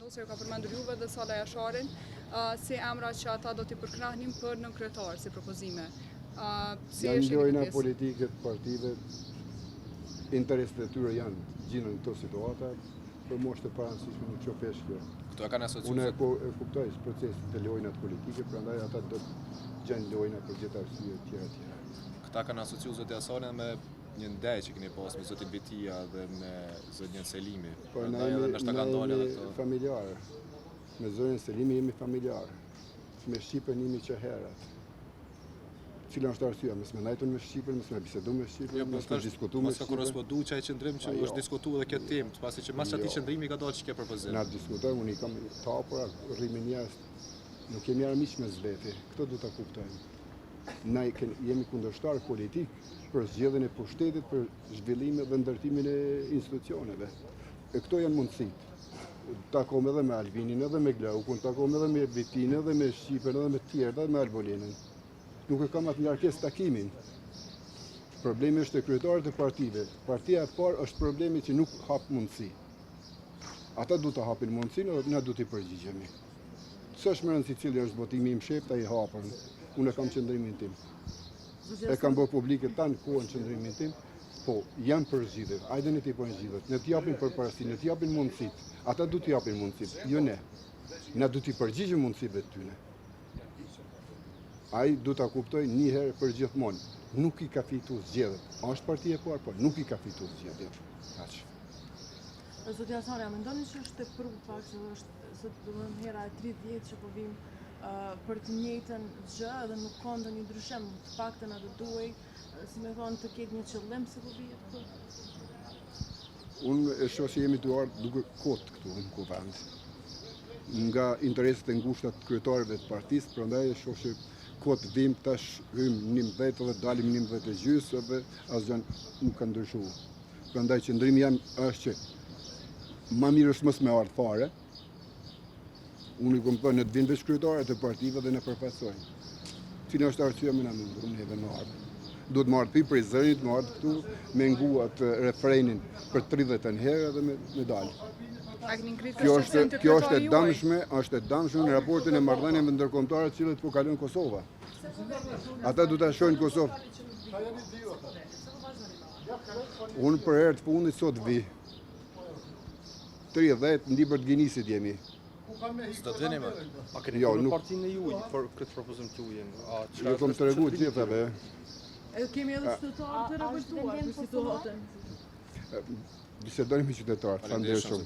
vendosur, ka përmendur Juve dhe Sala Jasharin, si emra që ata do t'i përkrahnin për nënkretar si propozime. Janë lojna politike të partive, interesat e tyre janë gjinën në këto situata, për moshtë të parancishme nuk qopesh kjo. Këto e kanë asociuar. Unë e kuptoj procesin të lojnat politike, prandaj ata do të gjenë lojna për gjithë arsye tjera. Këta kanë asociuar zoti Hasanin me një ndaj që keni pas me zotin Betia dhe me zotin Selimi. Po na jemi familjarë. Me zotin Selimi jemi familjarë. Me Shqipën jemi që herat. Cila është arsyeja, mësë me najton me Shqipën, mësë me bisedu me Shqipën, mësë me diskutu me Shqipën. Mësë ka korrespondu që e qëndrim që është diskutu dhe këtë temë, pasi që mas ati qëndrimi ka dalë që ke propozim. Na diskutojmë, unë i kam të hapura, rrimin jashtë, nuk kemi armiq me zveti, këto du të kuptojmë. Na jemi kundërshtar politik për zgjedhjen e pushtetit, për zhvillimin dhe ndërtimin e institucioneve. E këto janë mundësit. Takojmë edhe me Albinin, edhe me Glaukun, takojmë edhe me Betin, edhe me Shqipën, edhe me tjerë, edhe me Albolinën. Nuk e kam atë ngarkesë takimin. Problemi është e kryetarët e partive. Partia e parë është problemi që nuk hap mundësi. Ata du të hapin mundësinë dhe na du t'i përgjigjemi. S'është më rëndësi cili është votimi im shefta i hapën. Unë e kam qëndrimin tim. E kam bërë publike tanë kohën qëndrimin tim, po janë përzgjidhur. Hajde ne t'i pojnë zgjidhjet. Ne t'i japin përparësi, ne t'i japin mundësit. Ata du t'i japin mundësit, jo ne. Na du t'i përgjigjemi mundësive të tyre. Ai du ta kuptoj një herë për gjithmonë. Nuk i ka fitu zgjedhjet. Është partia e parë, po nuk i ka fitu zgjedhjet. Kaq. Zoti Hasani, a mendoni që është tepër pak që është domethënë hera e 30 që po vim për të njëjtën gjë edhe nuk ka ndonjë ndryshim, të paktën atë duhej, si më thonë, të ketë një qëllim se po vihet këtu? Unë e shoh se jemi duar duke kot këtu në kuvend. Nga interesat e ngushta të kryetarëve të partisë, prandaj e shoh se kot vim tash hym 11 dhe dalim 11:30 edhe asgjë nuk ka ndryshuar. Prandaj qëndrimi jam është që më mirë është mos me ardh fare. Unë i kuptoj në të vinë veç kryetarët e partive dhe në përfaqësojnë. Cila është arsyeja më na mundur, unë edhe më ardh. Duhet më ardh pi prej zërit, më ardh këtu me nguat refrenin për 30 herë dhe me dalë. Kjo është e dëmshme në raportin e marrëdhënieve ndërkombëtare të cilët po kalon Kosova. Ata du ta shohin Kosovë. Unë për herë të fundit sot vi. 30 në libër të Ginisit jemi. S'do të vini më. A keni në partinë e juaj për këtë propozim të juaj? Jo kom tregu gjithave. Kemi edhe qytetarë të revoltuar për situatën. Bisedojmë me qytetarët. Faleminderit shumë.